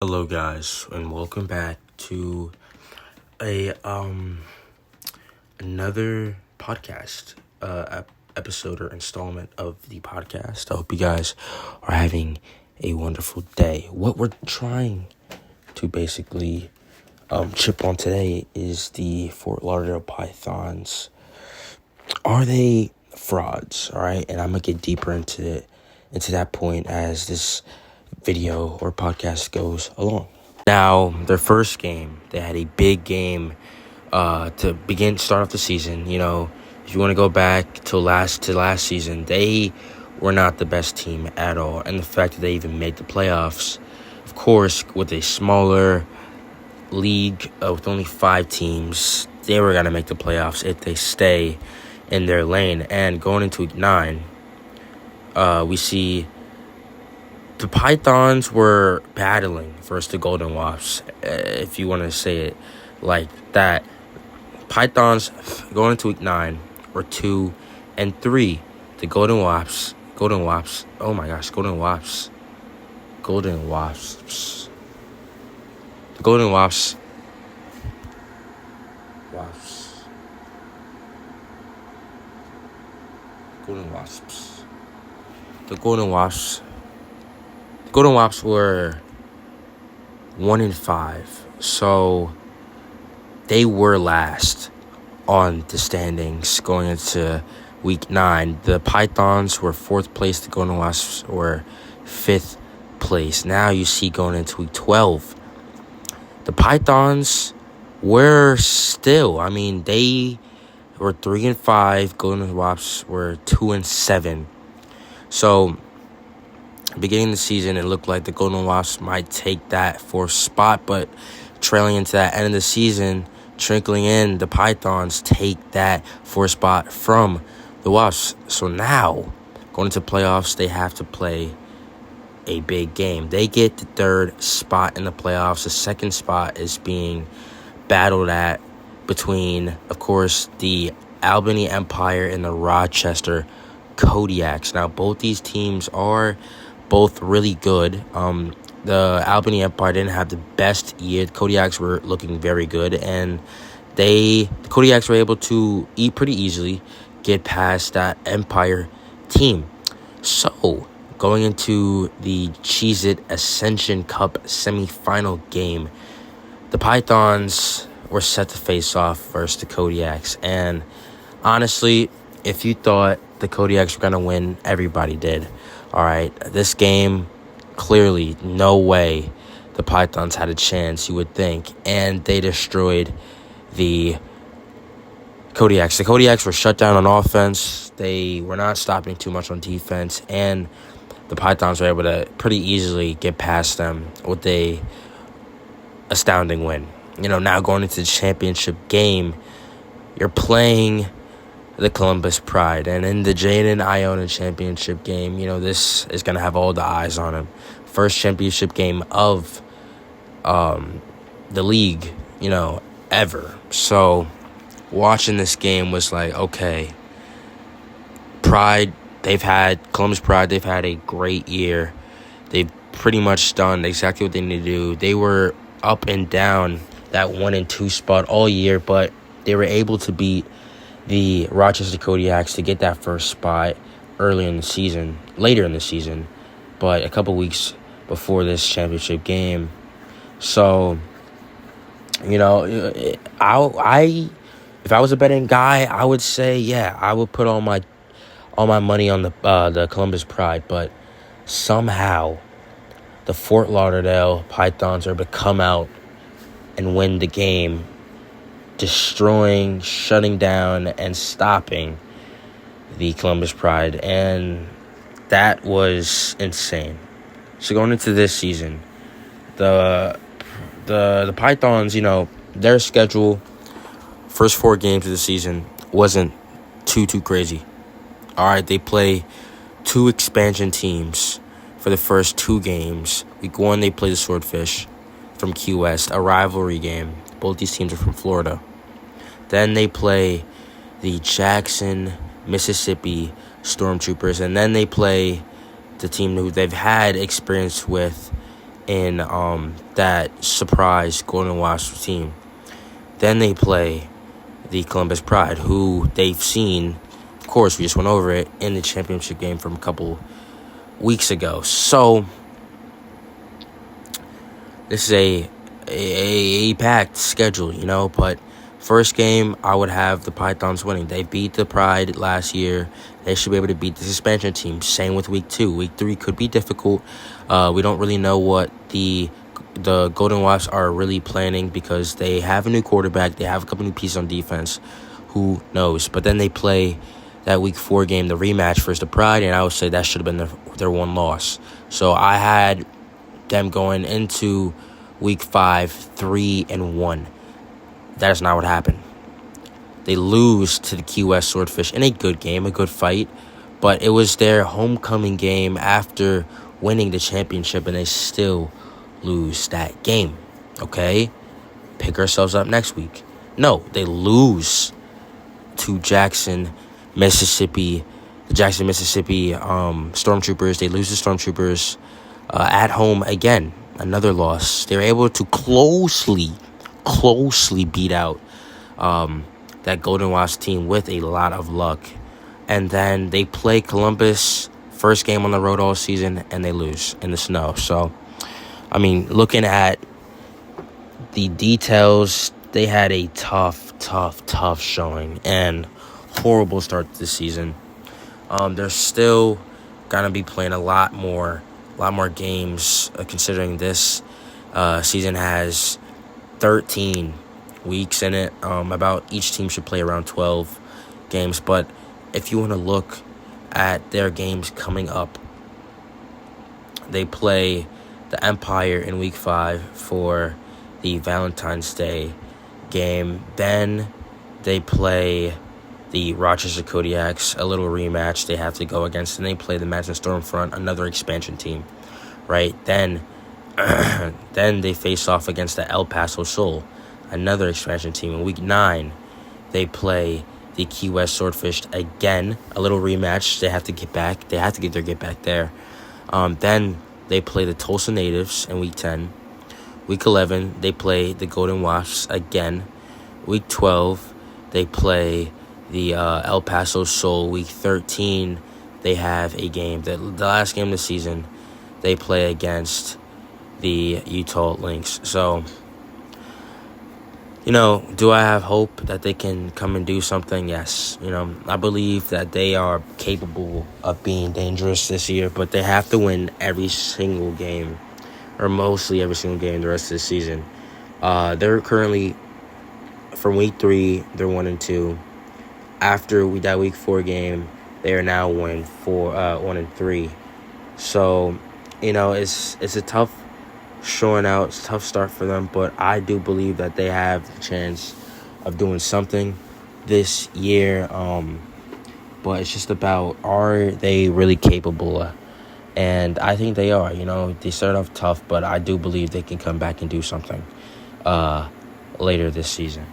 Hello guys and welcome back to a another podcast episode or installment of the podcast. I hope you guys are having a wonderful day. What we're trying to basically chip on today is the Fort Lauderdale Pythons. Are they frauds? All right, and I'm gonna get deeper into that point as this video or podcast goes along. Now, their first game, they had a big game to start off the season. You know, if you want to go back to last season, they were not the best team at all. And the fact that they even made the playoffs, of course, with a smaller league with only 5 teams, they were going to make the playoffs if they stay in their lane. And going into week 9, we see the Pythons were battling versus the Golden Wasps, if you want to say it like that. Pythons going into week 9 were 2-3. The Golden Wasps. Oh my gosh, Golden Wasps. The Golden Wasps. The Golden Wasps. The Golden Wasps were 1-5, so they were last on the standings going into week 9. The Pythons were 4th place. The Golden Wasps were 5th place. Now you see going into week 12, the Pythons were still, they were 3-5. Golden Wasps were 2-7. So beginning of the season, it looked like the Golden Wasps might take that 4th spot, but trailing into that end of the season, trickling in, the Pythons take that 4th spot from the Wasps. So now, going into playoffs, they have to play a big game. They get the 3rd spot in the playoffs. The 2nd spot is being battled at between, of course, the Albany Empire and the Rochester Kodiaks. Now, both these teams are both really good. The Albany Empire didn't have the best year. The Kodiaks were looking very good, and the Kodiaks were able to pretty easily get past that Empire team. So, going into the Cheez-It Ascension Cup semifinal game, the Pythons were set to face off versus the Kodiaks. And honestly, if you thought the Kodiaks were going to win, everybody did. All right, this game, clearly, no way the Pythons had a chance, you would think. And they destroyed the Kodiaks. The Kodiaks were shut down on offense. They were not stopping too much on defense. And the Pythons were able to pretty easily get past them with a astounding win. You know, now going into the championship game, you're playing the Columbus Pride. And in the Jaden Iona championship game, this is going to have all the eyes on him. First championship game of the league, ever. So watching this game was like, okay, Columbus Pride, they've had a great year. They've pretty much done exactly what they need to do. They were up and down that 1-2 spot all year, but they were able to beat the Rochester Kodiaks to get that 1st spot later in the season, but a couple weeks before this championship game. So, if I was a betting guy, I would say, yeah, I would put all my money on the Columbus Pride, but somehow the Fort Lauderdale Pythons are able to come out and win the game, destroying, shutting down, and stopping the Columbus Pride. And that was insane. So going into this season, the Pythons, their schedule, first 4 games of the season wasn't too crazy. All right, they play 2 expansion teams for the first 2 games. Week 1, they play the Swordfish from Key West, a rivalry game. Both these teams are from Florida. Then they play the Jackson, Mississippi Stormtroopers, and then they play the team who they've had experience with in that surprise Golden Wasps team. Then they play the Columbus Pride, who they've seen, of course, we just went over it, in the championship game from a couple weeks ago. So this is a packed schedule, but first game, I would have the Pythons winning. They beat the Pride last year. They should be able to beat the suspension team. Same with week 2. Week 3 could be difficult. We don't really know what the Golden Wasps are really planning because they have a new quarterback. They have a couple new pieces on defense. Who knows? But then they play that week 4 game, the rematch versus the Pride, and I would say that should have been their one loss. So I had them going into week 5, 3-1. That is not what happened. They lose to the Key West Swordfish in a good game, a good fight, but it was their homecoming game after winning the championship, and they still lose that game. Okay? Pick ourselves up next week. No, they lose to Jackson, Mississippi. The Jackson, Mississippi Stormtroopers. They lose to Stormtroopers at home again. Another loss. They were able to closely beat out that Golden Wasp team with a lot of luck. And then they play Columbus, first game on the road all season, and they lose in the snow. So, I mean, looking at the details, they had a tough showing and horrible start to the season. They're still going to be playing a lot more games, considering this season has 13 weeks in it. About each team should play around 12 games. But if you want to look at their games coming up, they play the Empire in week 5 for the Valentine's Day game. Then they play the Rochester Kodiaks, a little rematch they have to go against. And they play the Madison Stormfront, another expansion team, right? Then they face off against the El Paso Soul, another expansion team. In week 9, they play the Key West Swordfish again, a little rematch. They have to get back. They have to get their get back there. Then they play the Tulsa Natives in week 10. Week 11, they play the Golden Wasps again. Week 12, they play the El Paso Soul. Week 13, they have a game. The last game of the season, they play against the Utah Lynx. So, do I have hope that they can come and do something? Yes. I believe that they are capable of being dangerous this year, but they have to win every single game, or mostly every single game the rest of the season. They're currently, from week 3, they're 1-2. After that week 4 game, they are now 1-3. So, it's a tough showing out. It's a tough start for them, but I do believe that they have the chance of doing something this year. But it's just about, are they really capable? And I think they are. They start off tough, but I do believe they can come back and do something later this season.